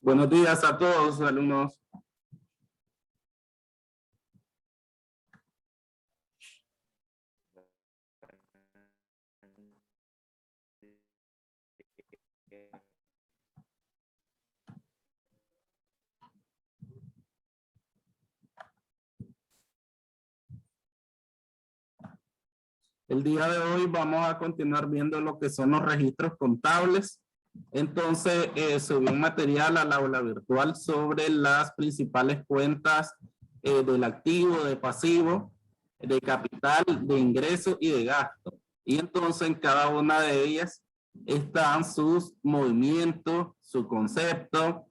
Buenos días a todos, alumnos. El día de hoy vamos a continuar viendo lo que son los registros contables. Entonces, subí un material al aula virtual sobre las principales cuentas del activo, de pasivo, de capital, de ingreso y de gasto. Y entonces en cada una de ellas están sus movimientos, su concepto,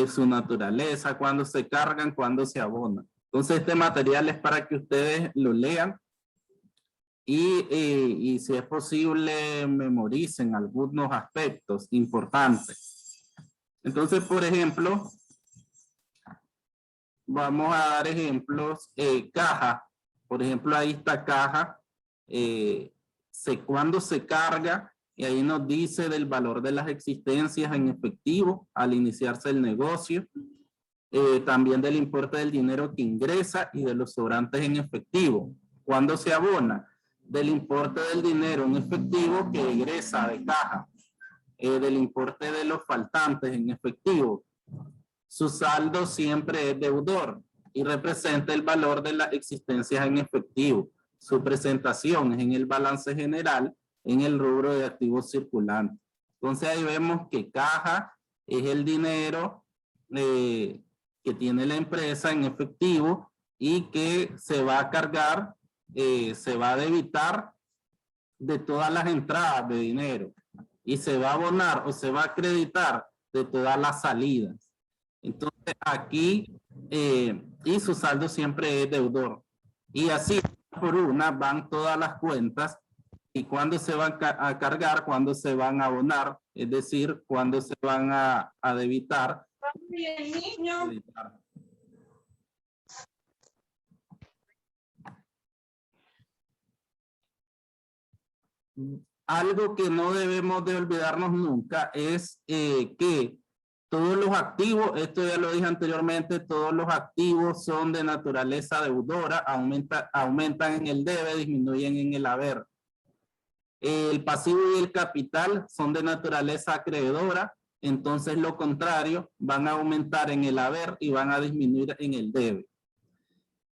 su naturaleza, cuándo se cargan, cuándo se abonan. Entonces este material es para que ustedes lo lean y si es posible memoricen algunos aspectos importantes. Entonces, por ejemplo, vamos a dar ejemplos. Caja, por ejemplo, ahí está caja. Cuando se carga, y ahí nos dice del valor de las existencias en efectivo al iniciarse el negocio. También del importe del dinero que ingresa y de los sobrantes en efectivo. ¿Cuándo se abona? Del importe del dinero en efectivo que ingresa de caja, del importe de los faltantes en efectivo. Su saldo siempre es deudor y representa el valor de las existencias en efectivo. Su presentación es en el balance general en el rubro de activos circulantes. Entonces ahí vemos que caja es el dinero que tiene la empresa en efectivo y que se va a cargar, se va a debitar de todas las entradas de dinero y se va a abonar o se va a acreditar de todas las salidas. Entonces aquí, y su saldo siempre es deudor. Y así por una van todas las cuentas y cuándo se van a cargar, cuándo se van a abonar, es decir, cuándo se van a debitar. Algo que no debemos de olvidarnos nunca es que todos los activos, esto ya lo dije anteriormente, todos los activos son de naturaleza deudora, aumentan en el debe, disminuyen en el haber. El pasivo y el capital son de naturaleza acreedora, entonces lo contrario, van a aumentar en el haber y van a disminuir en el debe.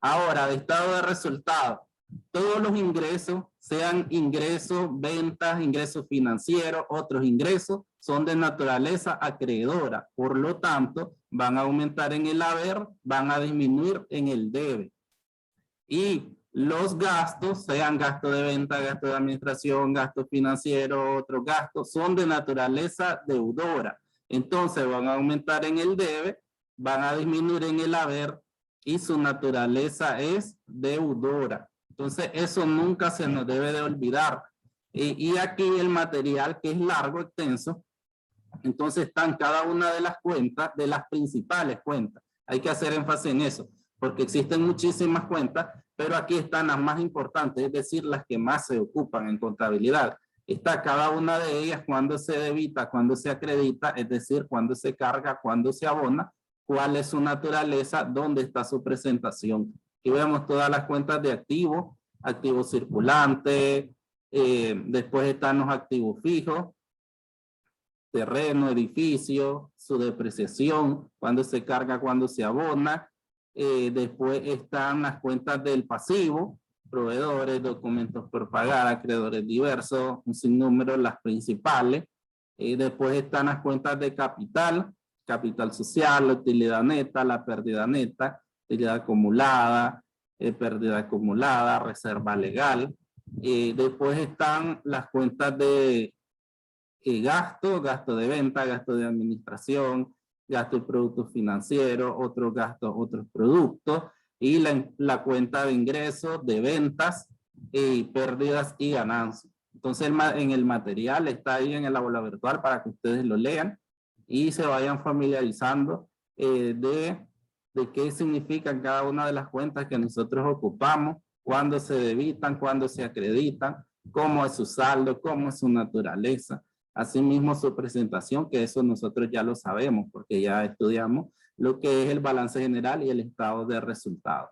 Ahora, de estado de resultado, todos los ingresos, sean ingresos, ventas, ingresos financieros, otros ingresos, son de naturaleza acreedora. Por lo tanto, van a aumentar en el haber, van a disminuir en el debe. Y los gastos, sean gasto de venta, gasto de administración, gasto financiero, otros gastos, son de naturaleza deudora. Entonces van a aumentar en el debe, van a disminuir en el haber y su naturaleza es deudora. Entonces eso nunca se nos debe de olvidar. Y aquí el material que es largo, extenso, entonces están cada una de las cuentas, de las principales cuentas. Hay que hacer énfasis en eso, porque existen muchísimas cuentas, pero aquí están las más importantes, es decir, las que más se ocupan en contabilidad. Está cada una de ellas, cuando se debita, cuando se acredita, es decir, cuando se carga, cuando se abona, cuál es su naturaleza, dónde está su presentación. Aquí vemos todas las cuentas de activos, activos circulantes, después están los activos fijos, terreno, edificio, su depreciación, cuando se carga, cuando se abona. Después están las cuentas del pasivo, proveedores, documentos por pagar, acreedores diversos, un sinnúmero, las principales. Después están las cuentas de capital, capital social, la utilidad neta, la pérdida neta, utilidad acumulada, pérdida acumulada, reserva legal. Después están las cuentas de gasto de venta, gasto de administración, gasto de productos financieros, otros gastos, otros productos, y la cuenta de ingresos, de ventas, pérdidas y ganancias. Entonces en el material está ahí en el aula virtual para que ustedes lo lean y se vayan familiarizando de qué significan cada una de las cuentas que nosotros ocupamos, cuándo se debitan, cuándo se acreditan, cómo es su saldo, cómo es su naturaleza. Asimismo, su presentación, que eso nosotros ya lo sabemos porque ya estudiamos lo que es el balance general y el estado de resultados.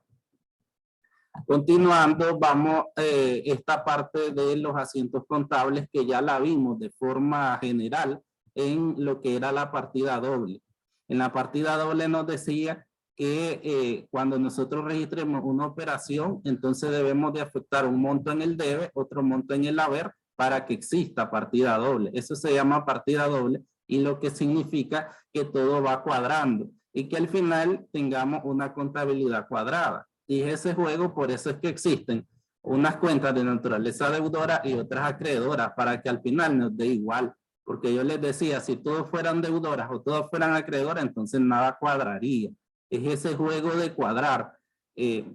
Continuando, vamos esta parte de los asientos contables que ya la vimos de forma general en lo que era la partida doble. En la partida doble nos decía que cuando nosotros registremos una operación, entonces debemos de afectar un monto en el debe, otro monto en el haber, para que exista partida doble. Eso se llama partida doble y lo que significa que todo va cuadrando y que al final tengamos una contabilidad cuadrada. Y ese juego, por eso es que existen unas cuentas de naturaleza deudora y otras acreedoras, para que al final nos dé igual. Porque yo les decía, si todos fueran deudoras o todos fueran acreedoras, entonces nada cuadraría. Es ese juego de cuadrar.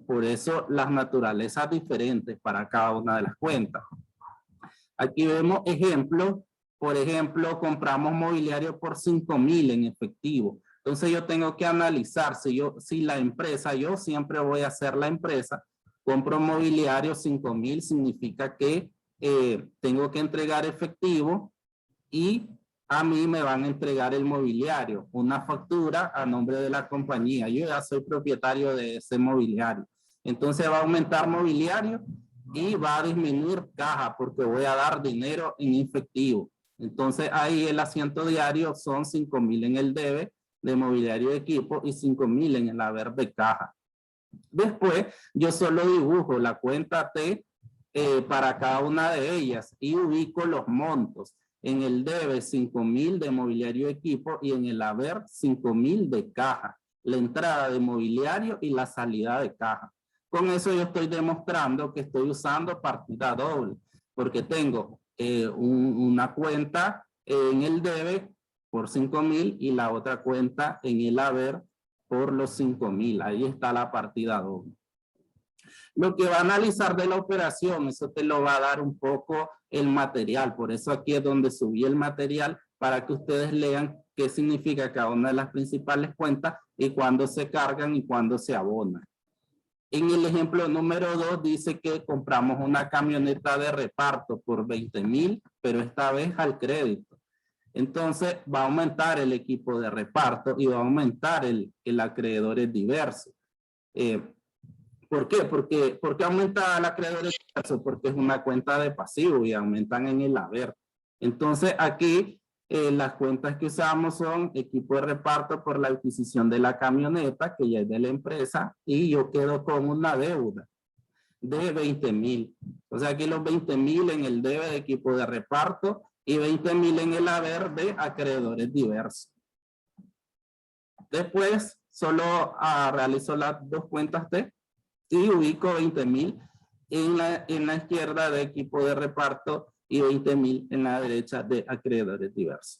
Por eso las naturalezas diferentes para cada una de las cuentas. Aquí vemos ejemplos. Por ejemplo, compramos mobiliario por 5,000 en efectivo. Entonces yo tengo que analizar si la empresa, yo siempre voy a ser la empresa, compro mobiliario 5,000, significa que tengo que entregar efectivo y a mí me van a entregar el mobiliario, una factura a nombre de la compañía. Yo ya soy propietario de ese mobiliario. Entonces va a aumentar mobiliario y va a disminuir caja porque voy a dar dinero en efectivo. Entonces ahí el asiento diario son 5,000 en el debe de mobiliario de equipo y 5,000 en el haber de caja. Después yo solo dibujo la cuenta T para cada una de ellas y ubico los montos. En el debe 5,000 de mobiliario de equipo y en el haber 5,000 de caja. La entrada de mobiliario y la salida de caja. Con eso yo estoy demostrando que estoy usando partida doble porque tengo una cuenta en el debe por 5,000 y la otra cuenta en el haber por los 5,000. Ahí está la partida doble. Lo que va a analizar de la operación, eso te lo va a dar un poco el material. Por eso aquí es donde subí el material para que ustedes lean qué significa cada una de las principales cuentas y cuándo se cargan y cuándo se abonan. En el ejemplo número 2 dice que compramos una camioneta de reparto por 20,000, pero esta vez al crédito. Entonces va a aumentar el equipo de reparto y va a aumentar el acreedores diversos. ¿Por qué? ¿Por qué aumenta el acreedores diversos? Porque es una cuenta de pasivo y aumentan en el haber. Entonces aquí las cuentas que usamos son equipo de reparto por la adquisición de la camioneta, que ya es de la empresa, y yo quedo con una deuda de 20,000. O sea, aquí los 20,000 en el debe de equipo de reparto y 20,000 en el haber de acreedores diversos. Después solo realizo las dos cuentas T y ubico 20,000 en la izquierda de equipo de reparto y 20,000 en la derecha de acreedores diversos.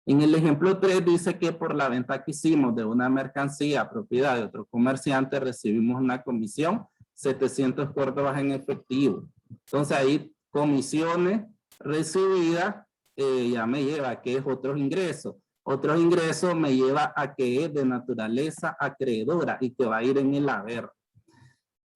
En el ejemplo 3 dice que por la venta que hicimos de una mercancía propiedad de otro comerciante recibimos una comisión 700 córdobas en efectivo. Entonces ahí comisiones recibidas ya me lleva a que es otros ingresos. Otros ingresos me lleva a que es de naturaleza acreedora y que va a ir en el haber.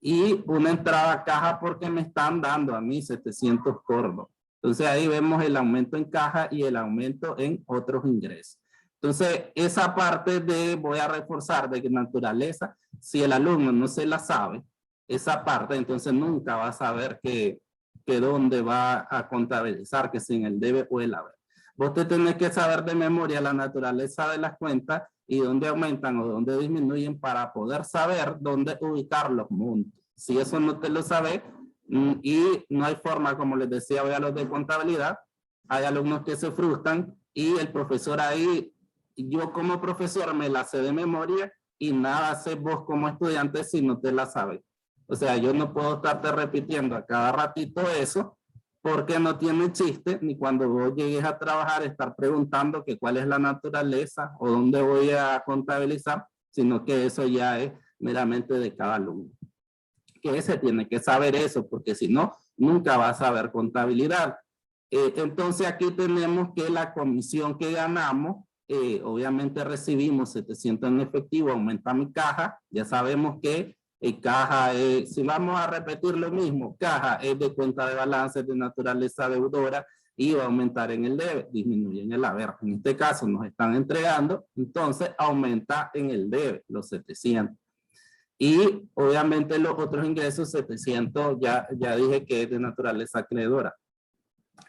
Y una entrada a caja porque me están dando a mí 700 córdobas. Entonces ahí vemos el aumento en caja y el aumento en otros ingresos. Entonces esa parte de voy a reforzar de naturaleza, si el alumno no se la sabe, esa parte entonces nunca va a saber que dónde va a contabilizar, que si en el debe o el haber. Vos te tenés que saber de memoria la naturaleza de las cuentas y dónde aumentan o dónde disminuyen para poder saber dónde ubicar los montos. Si eso no te lo sabes y no hay forma, como les decía hoy a los de contabilidad, hay alumnos que se frustran y el profesor ahí, yo como profesor me la sé de memoria y nada sé vos como estudiante si no te la sabes. O sea, yo no puedo estarte repitiendo a cada ratito eso porque no tiene chiste ni cuando vos llegues a trabajar estar preguntando que cuál es la naturaleza o dónde voy a contabilizar, sino que eso ya es meramente de cada alumno. Que se tiene que saber eso, porque si no, nunca vas a saber contabilidad. Entonces aquí tenemos que la comisión que ganamos, obviamente recibimos 700 en efectivo, aumenta mi caja, ya sabemos que caja, si vamos a repetir lo mismo, caja es de cuenta de balance de naturaleza deudora y va a aumentar en el debe, disminuye en el haber. En este caso nos están entregando, entonces aumenta en el debe, los 700. Y obviamente los otros ingresos, 700, ya dije que es de naturaleza acreedora.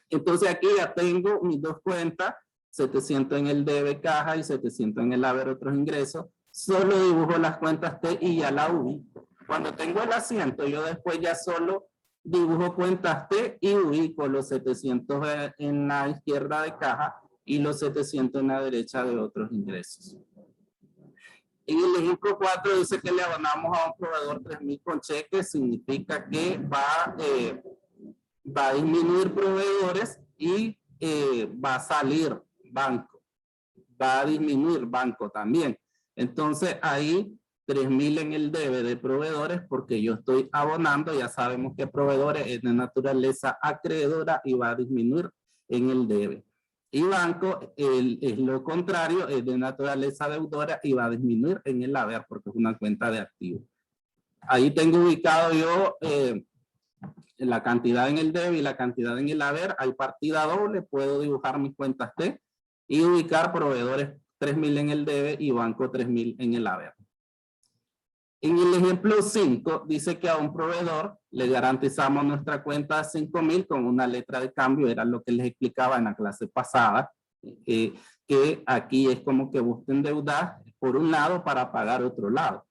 Entonces aquí ya tengo mis dos cuentas, 700 en el debe caja y 700 en el haber otros ingresos. Solo dibujo las cuentas T y ya la ubico. Cuando tengo el asiento, yo después ya solo dibujo cuentas T y ubico los 700 en la izquierda de caja y los 700 en la derecha de otros ingresos. En el ejemplo 4 dice que le abonamos a un proveedor 3,000 con cheque, significa que va a disminuir proveedores y va a salir banco, va a disminuir banco también. Entonces ahí 3,000 en el debe de proveedores porque yo estoy abonando, ya sabemos que proveedores es de naturaleza acreedora y va a disminuir en el debe. Y banco es lo contrario, es de naturaleza deudora y va a disminuir en el haber porque es una cuenta de activo. Ahí tengo ubicado yo la cantidad en el debe y la cantidad en el haber. Hay partida doble, puedo dibujar mis cuentas T y ubicar proveedores 3,000 en el debe y banco 3,000 en el haber. En el ejemplo 5 dice que a un proveedor le garantizamos nuestra cuenta de 5,000 con una letra de cambio, era lo que les explicaba en la clase pasada, que aquí es como que busquen endeudar por un lado para pagar otro lado.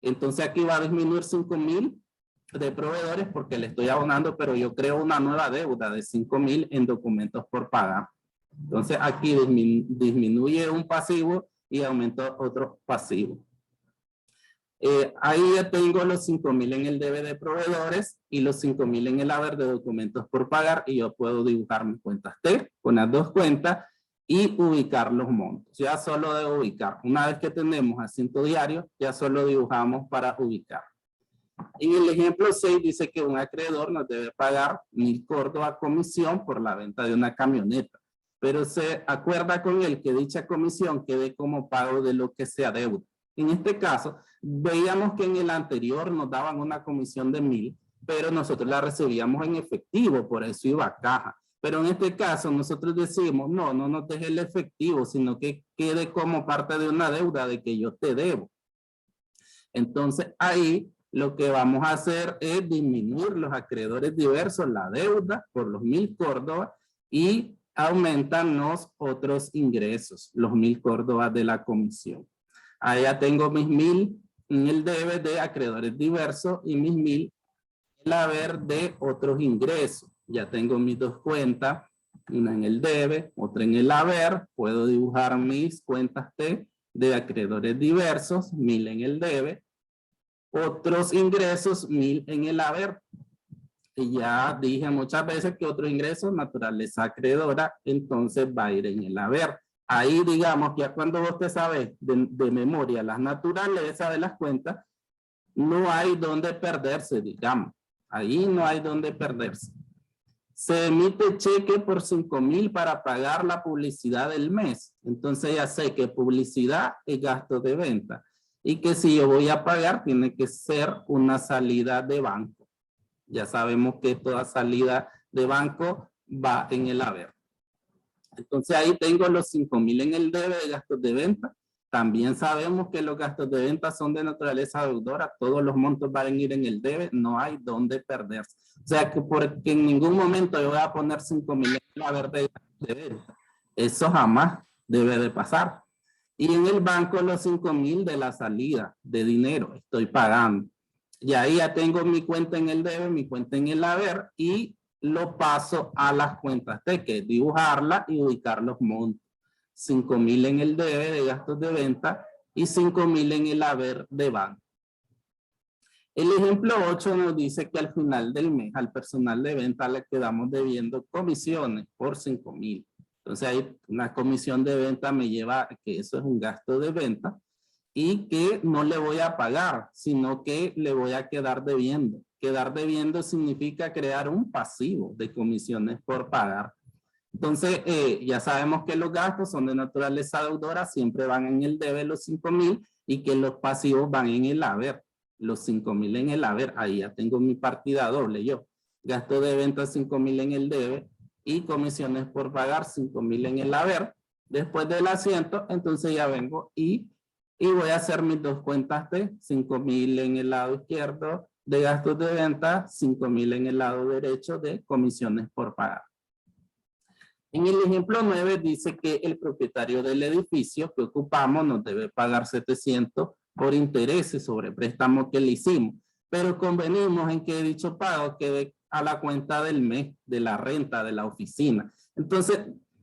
Entonces aquí va a disminuir 5,000 de proveedores porque le estoy abonando, pero yo creo una nueva deuda de 5,000 en documentos por pagar. Entonces aquí disminuye un pasivo y aumenta otro pasivo. Ahí ya tengo los 5,000 en el debe de proveedores y los 5,000 en el haber de documentos por pagar y yo puedo dibujar mis cuentas T con las dos cuentas y ubicar los montos. Ya solo de ubicar. Una vez que tenemos asiento diario, ya solo dibujamos para ubicar. En el ejemplo 6 dice que un acreedor nos debe pagar 1,000 córdobas comisión por la venta de una camioneta. Pero se acuerda con él que dicha comisión quede como pago de lo que se adeuda. En este caso, veíamos que en el anterior nos daban una comisión de 1,000, pero nosotros la recibíamos en efectivo, por eso iba a caja. Pero en este caso nosotros decimos, no nos deje el efectivo, sino que quede como parte de una deuda de que yo te debo. Entonces ahí lo que vamos a hacer es disminuir los acreedores diversos, la deuda por los 1,000 córdobas y aumentan los otros ingresos, los 1,000 córdobas de la comisión. Ahí ya tengo mis 1,000 en el debe de acreedores diversos y mis 1,000 en el haber de otros ingresos. Ya tengo mis dos cuentas, una en el debe, otra en el haber. Puedo dibujar mis cuentas T de acreedores diversos, 1,000 en el debe. Otros ingresos, 1,000 en el haber. Y ya dije muchas veces que otros ingresos, naturaleza acreedora, entonces va a ir en el haber. Ahí digamos que ya cuando vos te sabes de memoria las naturalezas de las cuentas, no hay donde perderse, digamos. Ahí no hay donde perderse. Se emite cheque por 5,000 para pagar la publicidad del mes. Entonces ya sé que publicidad es gasto de venta. Y que si yo voy a pagar, tiene que ser una salida de banco. Ya sabemos que toda salida de banco va en el haber. Entonces ahí tengo los 5,000 en el debe de gastos de venta. También sabemos que los gastos de venta son de naturaleza deudora. Todos los montos van a ir en el debe. No hay donde perderse. O sea que porque en ningún momento yo voy a poner 5,000 en el haber de gastos de venta. Eso jamás debe de pasar. Y en el banco los 5,000 de la salida de dinero estoy pagando. Y ahí ya tengo mi cuenta en el debe, mi cuenta en el haber y lo paso a las cuentas T, que es dibujarla y ubicar los montos. 5,000 en el debe de gastos de venta y 5,000 en el haber de banco. El ejemplo 8 nos dice que al final del mes al personal de venta le quedamos debiendo comisiones por 5,000. Entonces ahí una comisión de venta me lleva a que eso es un gasto de venta y que no le voy a pagar, sino que le voy a quedar debiendo. Quedar debiendo significa crear un pasivo de comisiones por pagar. Entonces, ya sabemos que los gastos son de naturaleza deudora, siempre van en el debe los 5,000 y que los pasivos van en el haber. Los 5,000 en el haber, ahí ya tengo mi partida doble yo. Gasto de venta 5,000 en el debe y comisiones por pagar 5,000 en el haber. Después del asiento, entonces ya vengo y voy a hacer mis dos cuentas de 5,000 en el lado izquierdo de gastos de venta, 5,000 en el lado derecho de comisiones por pagar. En el ejemplo 9 dice que el propietario del edificio que ocupamos nos debe pagar 700 por intereses sobre préstamo que le hicimos, pero convenimos en que dicho pago quede a la cuenta del mes de la renta de la oficina. Entonces,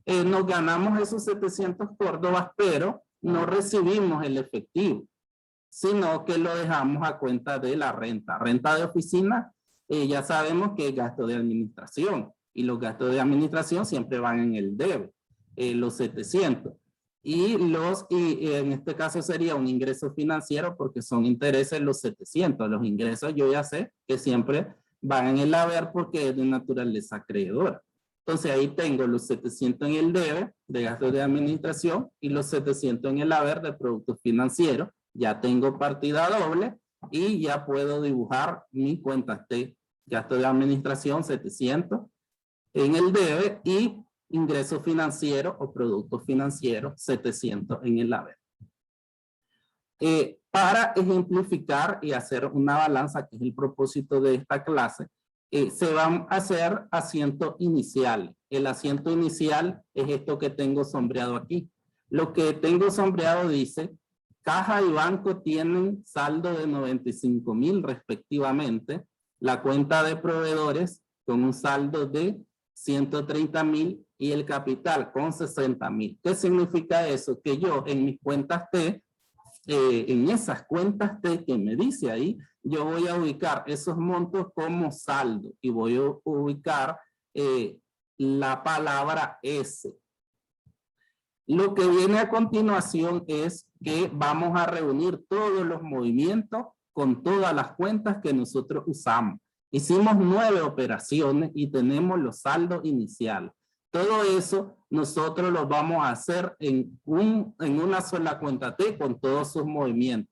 nos ganamos esos 700 córdobas, pero no recibimos el efectivo, sino que lo dejamos a cuenta de la renta. Renta de oficina, ya sabemos que es gasto de administración, y los gastos de administración siempre van en el debe, los 700. Y en este caso sería un ingreso financiero porque son intereses los 700. Los ingresos yo ya sé que siempre van en el haber porque es de naturaleza acreedora. Entonces ahí tengo los 700 en el debe de gastos de administración y los 700 en el haber de productos financieros. Ya tengo partida doble y ya puedo dibujar mi cuenta de gasto de administración 700 en el debe y ingreso financiero o producto financiero 700 en el haber. Para ejemplificar y hacer una balanza, que es el propósito de esta clase, se van a hacer asientos iniciales. El asiento inicial es esto que tengo sombreado aquí. Lo que tengo sombreado dice, caja y banco tienen saldo de 95,000 respectivamente. La cuenta de proveedores con un saldo de 130,000 y el capital con 60,000. ¿Qué significa eso? Que yo en mis cuentas T, en esas cuentas T que me dice ahí, yo voy a ubicar esos montos como saldo y voy a ubicar la palabra S. Lo que viene a continuación es que vamos a reunir todos los movimientos con todas las cuentas que nosotros usamos. Hicimos 9 operaciones y tenemos los saldos iniciales. Todo eso nosotros lo vamos a hacer en una sola cuenta T con todos sus movimientos.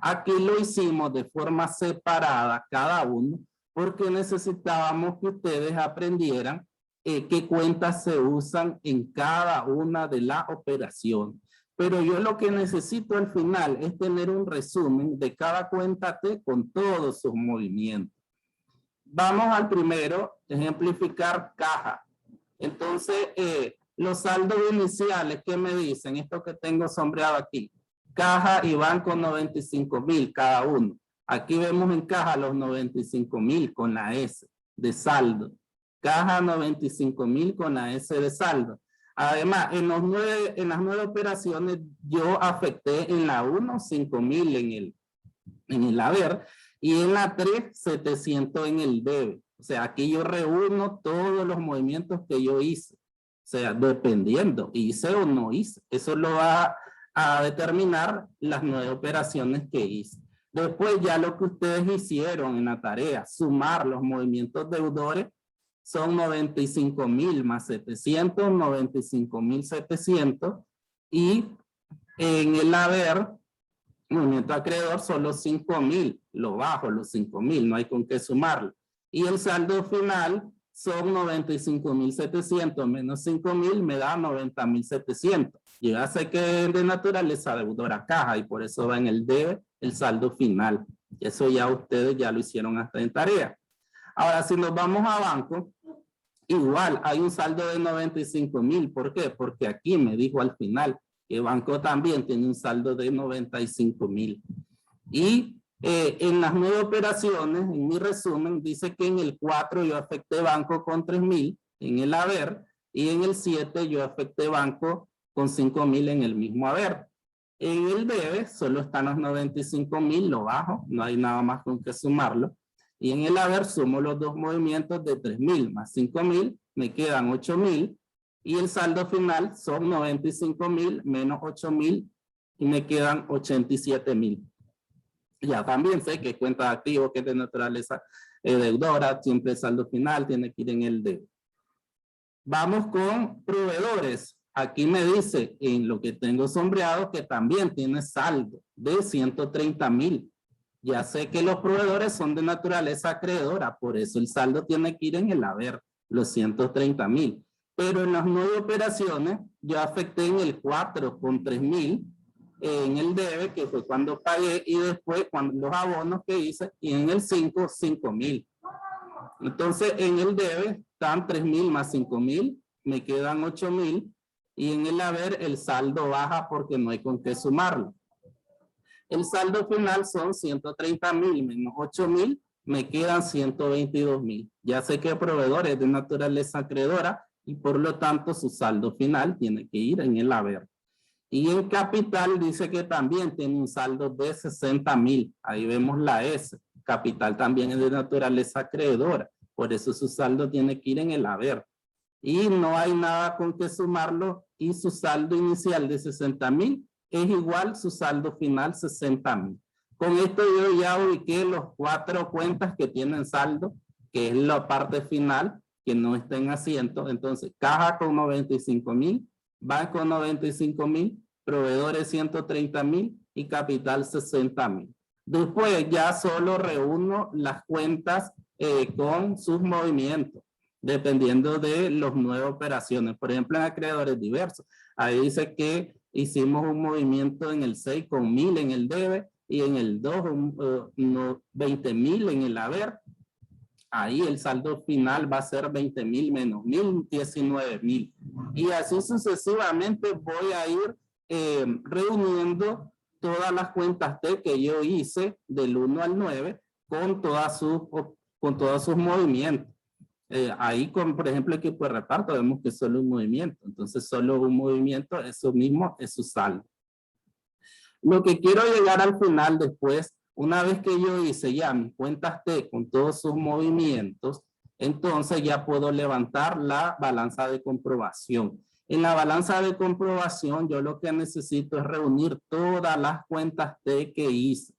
Aquí lo hicimos de forma separada cada uno porque necesitábamos que ustedes aprendieran qué cuentas se usan en cada una de las operaciones. Pero yo lo que necesito al final es tener un resumen de cada cuenta T con todos sus movimientos. Vamos al primero, ejemplificar caja. Entonces, los saldos iniciales, ¿qué me dicen? Esto que tengo sombreado aquí. Caja y banco 95,000 cada uno. Aquí vemos en caja los 95,000 con la S de saldo. Caja 95,000 con la S de saldo. Además, en las 9 operaciones yo afecté en la 1 5,000 en el haber y en la 3 700 en el debe. O sea, aquí yo reúno todos los movimientos que yo hice. O sea, dependiendo, hice o no hice. Eso lo va a determinar las 9 operaciones que hice. Después ya lo que ustedes hicieron en la tarea, sumar los movimientos deudores, son 95,000 más 700, 95,700. Y en el haber, movimiento acreedor, son los 5,000. Lo bajo, los 5,000, no hay con qué sumarlo. Y el saldo final son 95,700 menos 5,000 me da 90,700. Yo ya sé que es de naturaleza deudora caja y por eso va en el debe el saldo final. Eso ya ustedes ya lo hicieron hasta en tarea. Ahora, si nos vamos a banco, igual hay un saldo de 95,000. ¿Por qué? Porque aquí me dijo al final que banco también tiene un saldo de 95,000. Y en las 9 operaciones, en mi resumen, dice que en el 4 yo afecté banco con 3,000 en el haber y en el 7 yo afecté banco con 5,000 en el mismo haber. En el debe solo están los 95,000, lo bajo, no hay nada más con que sumarlo. Y en el haber sumo los dos movimientos de 3,000 más 5,000, me quedan 8,000 y el saldo final son 95,000 menos 8,000 y me quedan 87,000. Ya también sé que cuenta de activos que es de naturaleza deudora, siempre el saldo final tiene que ir en el debe. Vamos con proveedores. Aquí me dice en lo que tengo sombreado que también tiene saldo de 130,000. Ya sé que los proveedores son de naturaleza acreedora, por eso el saldo tiene que ir en el haber, los 130,000. Pero en las 9 operaciones, yo afecté en el 4 con 3.000 en el debe, que fue cuando pagué, y después cuando los abonos que hice, y en el 5, 5.000. Entonces, en el debe están 3.000 más 5.000, me quedan 8.000, y en el haber el saldo baja porque no hay con qué sumarlo. El saldo final son 130.000 menos 8.000, me quedan 122.000. Ya sé que el proveedor es de naturaleza acreedora y por lo tanto su saldo final tiene que ir en el haber. Y en capital dice que también tiene un saldo de 60.000. Ahí vemos la S. Capital también es de naturaleza acreedora. Por eso su saldo tiene que ir en el haber. Y no hay nada con que sumarlo. Y su saldo inicial de 60.000 es igual su saldo final 60.000. Con esto yo ya ubiqué los 4 cuentas que tienen saldo, que es la parte final, que no está en asiento. Entonces, caja con 95.000, banco 95.000, proveedores 130.000 y capital 60.000. Después ya solo reúno las cuentas con sus movimientos, dependiendo de las 9 operaciones. Por ejemplo, en acreedores diversos, ahí dice que hicimos un movimiento en el 6 con 1.000 en el debe y en el 2 20.000 en el haber. Ahí el saldo final va a ser 20.000 menos 1.000, 19.000. Y así sucesivamente voy a ir reuniendo todas las cuentas T que yo hice del 1 al 9 con todos sus movimientos. Ahí, por ejemplo, equipo de reparto, vemos que solo un movimiento. Entonces, solo un movimiento, eso mismo es su saldo. Lo que quiero llegar al final después, una vez que yo hice ya mis cuentas T con todos sus movimientos, entonces ya puedo levantar la balanza de comprobación. En la balanza de comprobación, yo lo que necesito es reunir todas las cuentas T que hice.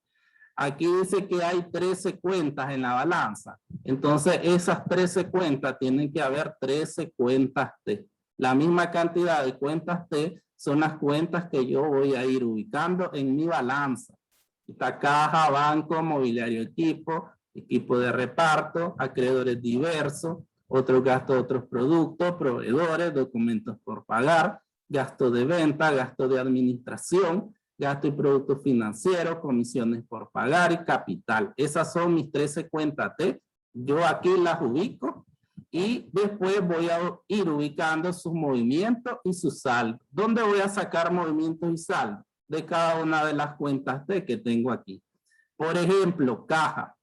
Aquí dice que hay 13 cuentas en la balanza. Entonces, esas 13 cuentas tienen que haber 13 cuentas T. La misma cantidad de cuentas T son las cuentas que yo voy a ir ubicando en mi balanza. Esta caja, banco, mobiliario, equipo de reparto, acreedores diversos, otros gastos, otros productos, proveedores, documentos por pagar, gasto de venta, gasto de administración, gasto y productos financieros, comisiones por pagar y capital. Esas son mis 13 cuentas T. Yo aquí las ubico y después voy a ir ubicando sus movimientos y su saldo. ¿Dónde voy a sacar movimientos y saldo? De cada una de las cuentas T que tengo aquí. Por ejemplo, caja.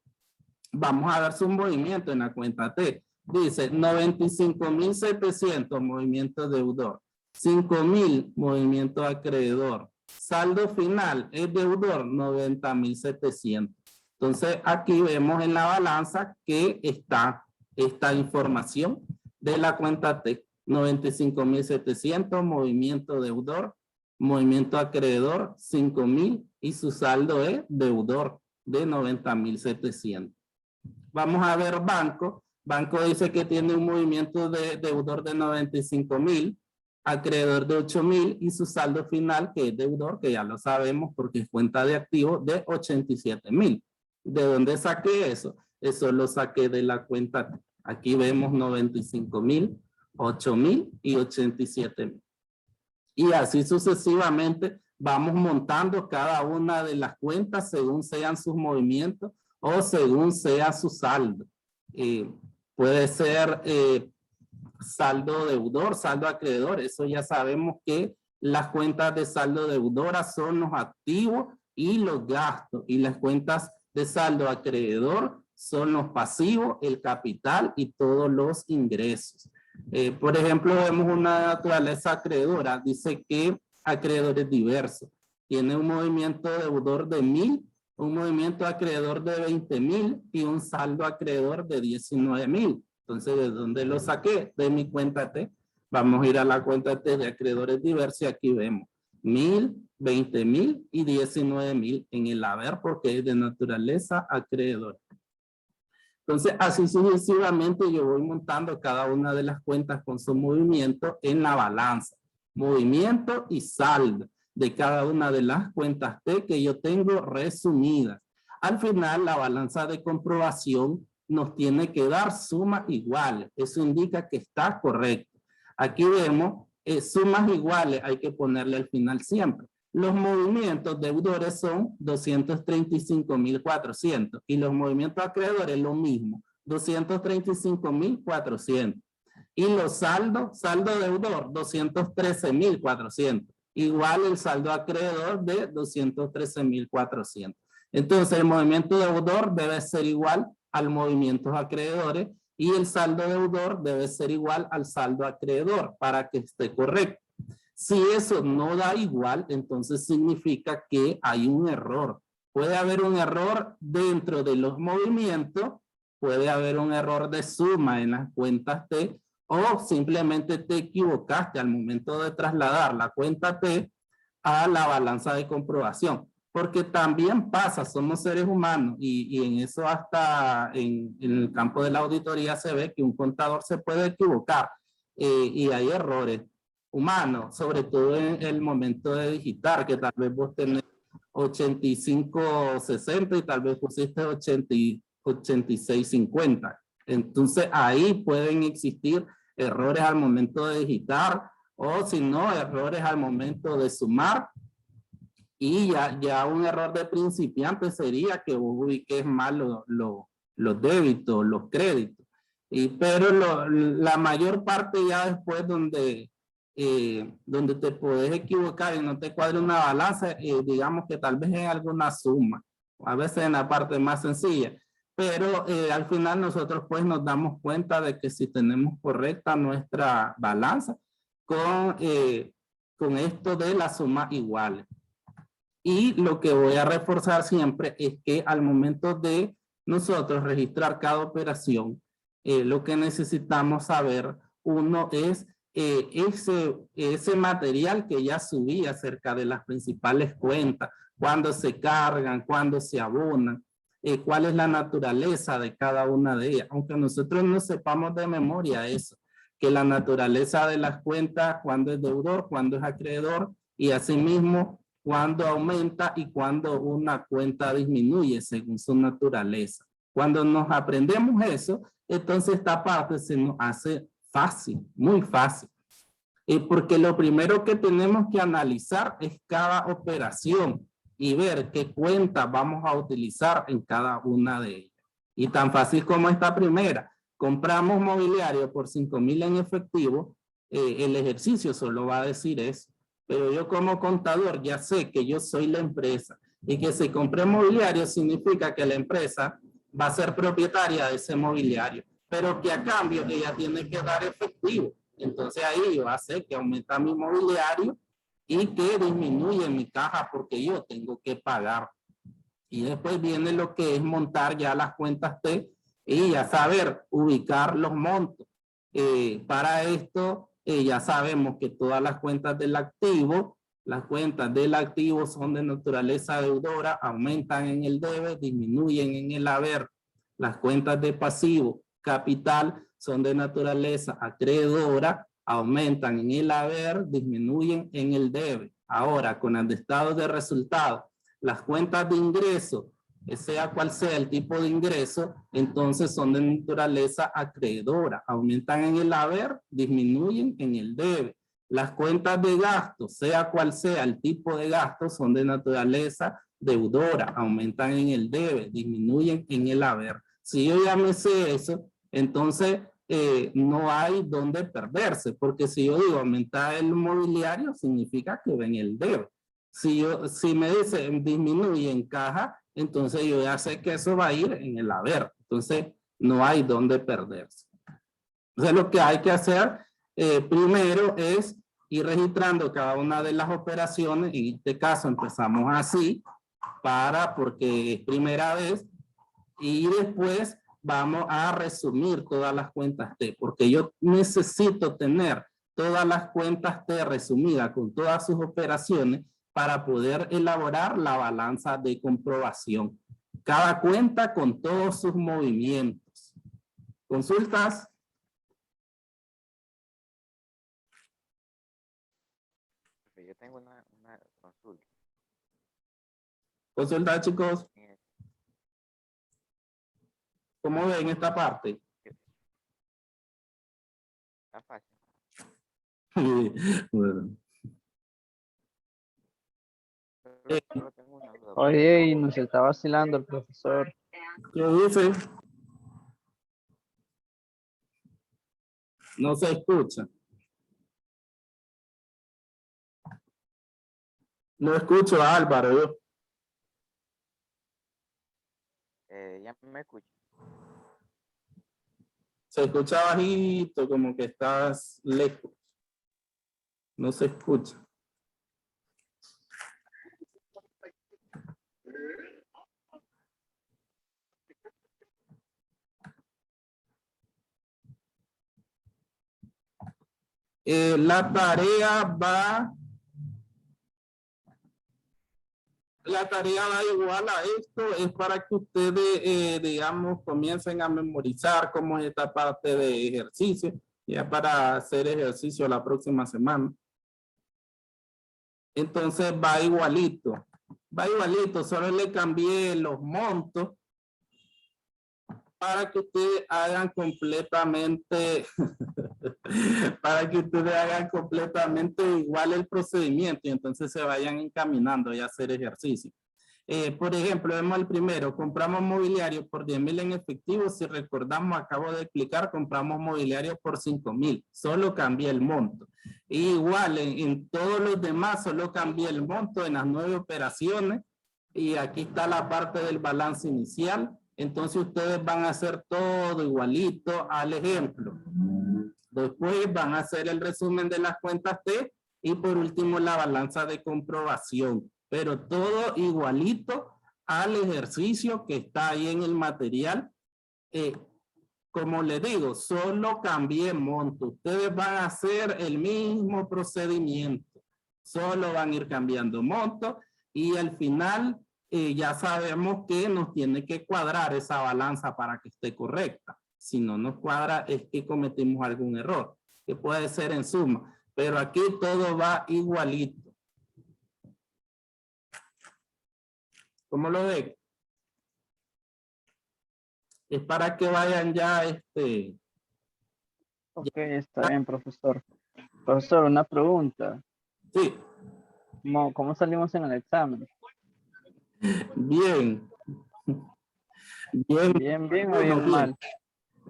Vamos a ver su movimiento en la cuenta T. Dice 95.700 movimiento deudor. 5.000 movimiento acreedor. Saldo final es deudor 90.700. Entonces aquí vemos en la balanza que está esta información de la cuenta T. 95.700 movimiento deudor, movimiento acreedor 5.000 y su saldo es deudor de 90.700. Vamos a ver banco. Banco dice que tiene un movimiento de deudor de 95.000, acreedor de 8.000 y su saldo final, que es deudor, que ya lo sabemos porque es cuenta de activos, de 87.000. ¿De dónde saqué eso? Eso lo saqué de la cuenta. Aquí vemos 95.000, 8.000 y 87.000. Y así sucesivamente vamos montando cada una de las cuentas según sean sus movimientos o según sea su saldo. Puede ser saldo deudor, saldo acreedor. Eso ya sabemos que las cuentas de saldo deudora son los activos y los gastos. Y las cuentas de saldo acreedor son los pasivos, el capital y todos los ingresos. Por ejemplo, vemos una naturaleza acreedora. Dice que acreedores diversos. Tiene un movimiento deudor de 1.000, un movimiento acreedor de 20.000 y un saldo acreedor de 19.000. Entonces, ¿de dónde lo saqué? De mi cuenta T. Vamos a ir a la cuenta T de acreedores diversos y aquí vemos 1.000, 20.000 y 19.000 en el haber porque es de naturaleza acreedora. Entonces, así sucesivamente yo voy montando cada una de las cuentas con su movimiento en la balanza. Movimiento y saldo de cada una de las cuentas T que yo tengo resumidas. Al final, la balanza de comprobación nos tiene que dar sumas iguales. Eso indica que está correcto. Aquí vemos sumas iguales, hay que ponerle al final siempre. Los movimientos deudores son 235.400 y los movimientos acreedores lo mismo, 235.400. Y los saldos, saldo deudor, 213.400. Igual el saldo acreedor de 213.400. Entonces el movimiento deudor debe ser igual al movimiento acreedores y el saldo deudor debe ser igual al saldo acreedor para que esté correcto. Si eso no da igual, entonces significa que hay un error. Puede haber un error dentro de los movimientos, puede haber un error de suma en las cuentas T, o simplemente te equivocaste al momento de trasladar la cuenta T a la balanza de comprobación. Porque también pasa, somos seres humanos y en eso hasta en el campo de la auditoría se ve que un contador se puede equivocar y hay errores humanos, sobre todo en el momento de digitar, que tal vez vos tenés 85-60 y tal vez pusiste 86-50. Entonces ahí pueden existir errores al momento de digitar o si no, errores al momento de sumar. Y ya un error de principiante sería que vos ubiques mal los débitos, los créditos. Pero la mayor parte ya después donde te puedes equivocar y no te cuadre una balanza, digamos que tal vez en alguna suma, a veces en la parte más sencilla. Pero al final nosotros pues nos damos cuenta de que si tenemos correcta nuestra balanza con esto de las sumas iguales. Y lo que voy a reforzar siempre es que al momento de nosotros registrar cada operación, lo que necesitamos saber, uno es ese material que ya subí acerca de las principales cuentas, cuándo se cargan, cuándo se abonan, cuál es la naturaleza de cada una de ellas, aunque nosotros no sepamos de memoria eso, que la naturaleza de las cuentas, cuándo es deudor, cuándo es acreedor, y asimismo cuando aumenta y cuando una cuenta disminuye según su naturaleza. Cuando nos aprendemos eso, entonces esta parte se nos hace fácil, muy fácil. Porque lo primero que tenemos que analizar es cada operación y ver qué cuenta vamos a utilizar en cada una de ellas. Y tan fácil como esta primera, compramos mobiliario por 5,000 en efectivo, el ejercicio solo va a decir eso. Pero yo como contador ya sé que yo soy la empresa y que si compré mobiliario significa que la empresa va a ser propietaria de ese mobiliario, pero que a cambio ella tiene que dar efectivo. Entonces ahí yo sé que aumenta mi mobiliario y que disminuye mi caja porque yo tengo que pagar. Y después viene lo que es montar ya las cuentas T y ya saber ubicar los montos. Para esto ya sabemos que todas las cuentas del activo, las cuentas del activo son de naturaleza deudora, aumentan en el debe, disminuyen en el haber. Las cuentas de pasivo, capital, son de naturaleza acreedora, aumentan en el haber, disminuyen en el debe. Ahora, con el estado de resultados, las cuentas de ingreso, sea cual sea el tipo de ingreso, entonces son de naturaleza acreedora, aumentan en el haber, disminuyen en el debe. Las cuentas de gasto, sea cual sea el tipo de gasto, son de naturaleza deudora, aumentan en el debe, disminuyen en el haber. Si yo ya me sé eso, entonces no hay donde perderse, porque si yo digo aumentar el mobiliario, significa que ven el debe. Si me dice disminuye en caja, entonces yo ya sé que eso va a ir en el haber. Entonces no hay donde perderse. Entonces lo que hay que hacer primero es ir registrando cada una de las operaciones. En este caso empezamos así, porque es primera vez. Y después vamos a resumir todas las cuentas T, porque yo necesito tener todas las cuentas T resumidas con todas sus operaciones para poder elaborar la balanza de comprobación. Cada cuenta con todos sus movimientos. ¿Consultas? Yo tengo una consulta. ¿Consulta, chicos? ¿Cómo ven esta parte? Está fácil. Bueno, Solo tengo una duda. Oye, y nos está vacilando el profesor. ¿qué dice? No se escucha. No escucho a Álvaro. Yo. Ya me escucho. Se escucha bajito, como que estás lejos. No se escucha. La tarea va igual a esto, es para que ustedes, digamos, comiencen a memorizar cómo es esta parte de ejercicio, ya para hacer ejercicio la próxima semana. Entonces va igualito, solo le cambié los montos para que ustedes hagan completamente, igual el procedimiento y entonces se vayan encaminando a hacer ejercicio. Por ejemplo, vemos el primero, compramos mobiliario por 10,000 en efectivo. Si recordamos, acabo de explicar, compramos mobiliario por 5,000. Solo cambié el monto. Igual en todos los demás, solo cambié el monto en las 9 operaciones. Y aquí está la parte del balance inicial. Entonces ustedes van a hacer todo igualito al ejemplo. Después van a hacer el resumen de las cuentas T y por último la balanza de comprobación. Pero todo igualito al ejercicio que está ahí en el material. Como les digo, solo cambié monto. Ustedes van a hacer el mismo procedimiento. Solo van a ir cambiando monto y al final ya sabemos que nos tiene que cuadrar esa balanza para que esté correcta. Si no nos cuadra es que cometimos algún error, que puede ser en suma. Pero aquí todo va igualito. ¿Cómo lo ven? Es para que vayan ya Ok, está bien, profesor. Profesor, una pregunta. Sí. ¿Cómo salimos en el examen? Bien. Bien. ¿Bien, bien o bien mal?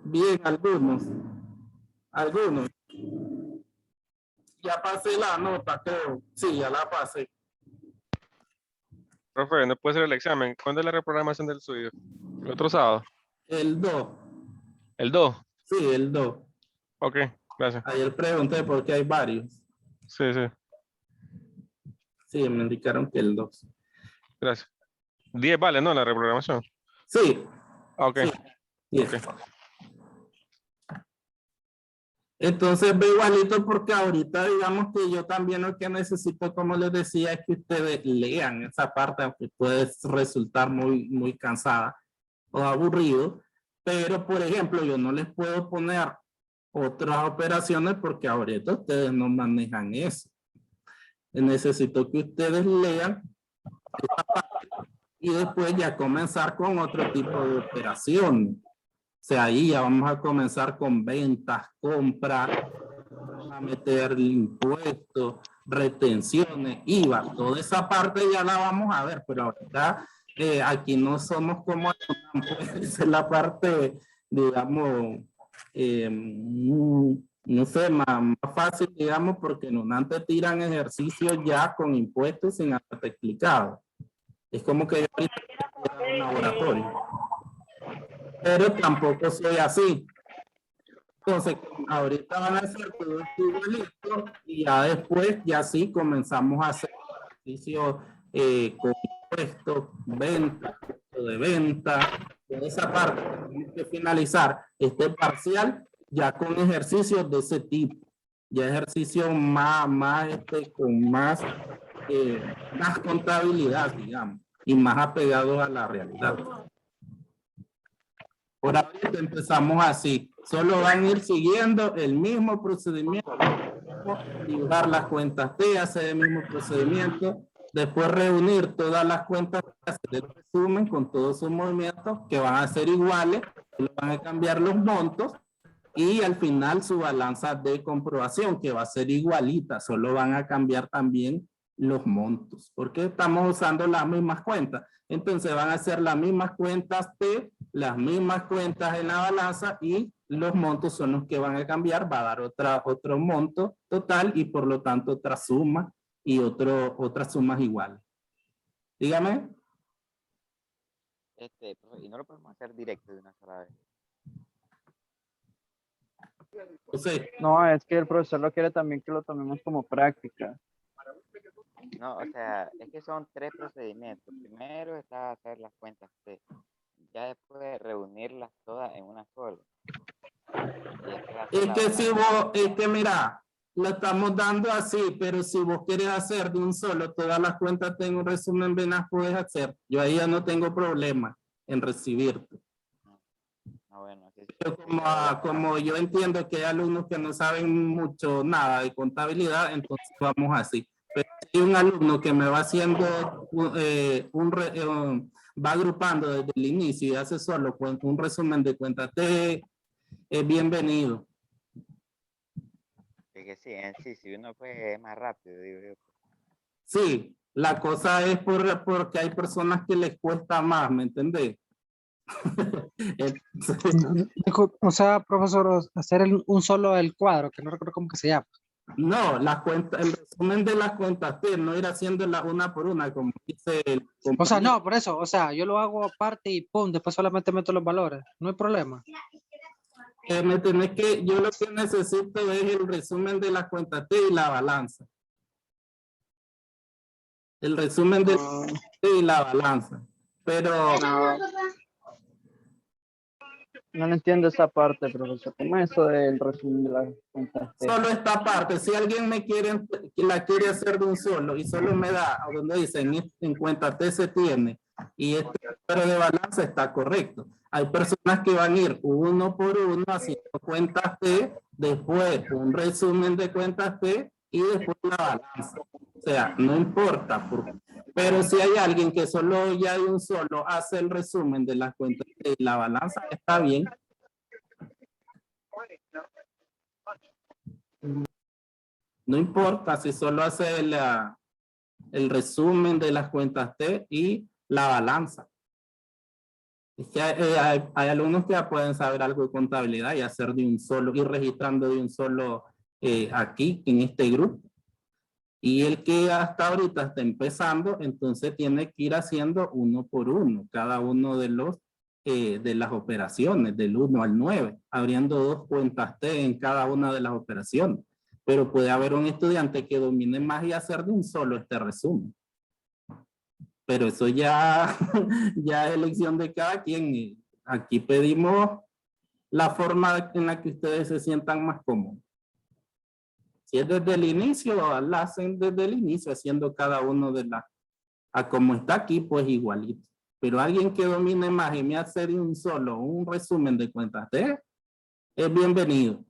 Bien, algunos. Ya pasé la nota, creo. Sí, ya la pasé. Profe, no puede ser el examen. ¿Cuándo es la reprogramación del estudio? ¿El otro sábado? El 2. ¿El 2? Sí, el 2. Ok, gracias. Ayer pregunté porque hay varios. Sí, sí, Sí, me indicaron que el 2. gracias. 10 vale, ¿no? La reprogramación. Sí. Ok, Sí. 10. ok. Entonces ve igualito porque ahorita digamos que yo también lo que necesito, como les decía, es que ustedes lean esa parte, aunque puede resultar muy cansada o aburrido, pero por ejemplo yo no les puedo poner otras operaciones porque ahorita ustedes no manejan eso. Necesito que ustedes lean esa parte y después ya comenzar con otro tipo de operaciones. O sea, ahí ya vamos a comenzar con ventas, compras, vamos a meter impuestos, retenciones, IVA. Toda esa parte ya la vamos a ver, pero ahorita aquí no somos como es la parte, digamos, no sé, más fácil, digamos, porque en un antes tiran ejercicios ya con impuestos sin haberte explicado. Es como que yo ahorita estoy en un laboratorio. Pero tampoco soy así. Entonces, ahorita van a hacer todo esto igualito y ya después, ya sí, comenzamos a hacer ejercicio con impuestos, venta, costo de venta, toda esa parte. Tenemos que finalizar este parcial ya con ejercicios de ese tipo. Ya ejercicios con más contabilidad, digamos, y más apegados a la realidad. Por ahorita empezamos así. Solo van a ir siguiendo el mismo procedimiento. Dibujar las cuentas T, hacer el mismo procedimiento. Después reunir todas las cuentas, hacer el resumen con todos sus movimientos que van a ser iguales. Van a cambiar los montos y al final su balanza de comprobación, que va a ser igualita, solo van a cambiar también los montos, porque estamos usando las mismas cuentas. Entonces van a ser las mismas cuentas T, las mismas cuentas en la balanza y los montos son los que van a cambiar. Va a dar otro monto total y por lo tanto otra suma y otras sumas iguales. Dígame. Profe, y no lo podemos hacer directo de una sola vez. José, No, es que el profesor lo quiere también que lo tomemos como práctica. No, o sea, es que son 3 procedimientos. Primero está hacer las cuentas T. Ya después reunirlas todas en una sola. Y después hacer es la que si balanza. vos, es que mira, lo estamos dando así, pero si vos quieres hacer de un solo todas las cuentas, tengo un resumen, bien las puedes hacer. Yo ahí ya no tengo problema en recibirte. No, bueno, así Pero como yo entiendo que hay alumnos que no saben mucho nada de contabilidad, entonces vamos así. Pero si hay un alumno que me va haciendo, va agrupando desde el inicio y hace solo un resumen de cuentas T, es bienvenido. es que sí, en sí, si uno pues es más rápido, digo yo. Sí, la cosa es porque hay personas que les cuesta más, ¿me entendés? Entonces, O sea, profesor, hacer un solo el cuadro, que no recuerdo cómo que se llama. no, el resumen de las cuentas T, no ir haciéndolas una por una, como dice el O sea, compañero. no, por eso, o sea, yo lo hago aparte y pum, después solamente meto los valores, no hay problema. ¿Me entendés? Que yo lo que necesito es el resumen de las cuentas T y la balanza. El resumen de la T y la balanza. Pero No le entiendo esa parte, profesor. ¿Cómo es eso del resumen de las cuentas T? solo esta parte, si alguien la quiere hacer de un solo y solo me da a donde dice en cuenta T se tiene y este número de balanza está correcto. Hay personas que van a ir uno por uno haciendo cuentas T, después un resumen de cuentas T y después la balanza. O sea, no importa. Pero si hay alguien que solo ya de un solo hace el resumen de las cuentas T y la balanza, está bien. No importa si solo hace el resumen de las cuentas T y la balanza. Es que hay alumnos que ya pueden saber algo de contabilidad y hacer de un solo, ir registrando de un solo aquí en este grupo. Y el que hasta ahorita está empezando, entonces tiene que ir haciendo uno por uno, cada uno de las operaciones, del 1 al 9, abriendo 2 cuentas T en cada una de las operaciones. Pero puede haber un estudiante que domine más y hacer de un solo este resumen. Pero eso ya, ya es elección de cada quien. Aquí pedimos la forma en la que ustedes se sientan más cómodos. Si es desde el inicio, la hacen desde el inicio, haciendo cada uno de las, a como está aquí, pues igualito. Pero alguien que domine más y me hace de un solo un resumen de cuentas T, es bienvenido.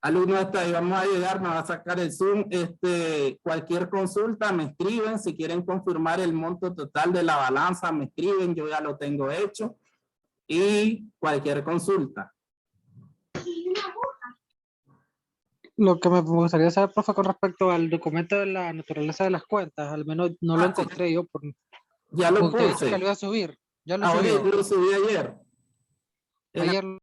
Alumnos, hasta ahí vamos a llegar, me va a sacar el Zoom. Cualquier consulta me escriben, si quieren confirmar el monto total de la balanza, me escriben, yo ya lo tengo hecho. Y cualquier consulta. Lo que me gustaría saber, profe, con respecto al documento de la naturaleza de las cuentas, al menos no lo encontré yo. Ya lo Usted dijo puse. que lo iba a subir. Ya lo Ahora subió. lo subí ayer. Ayer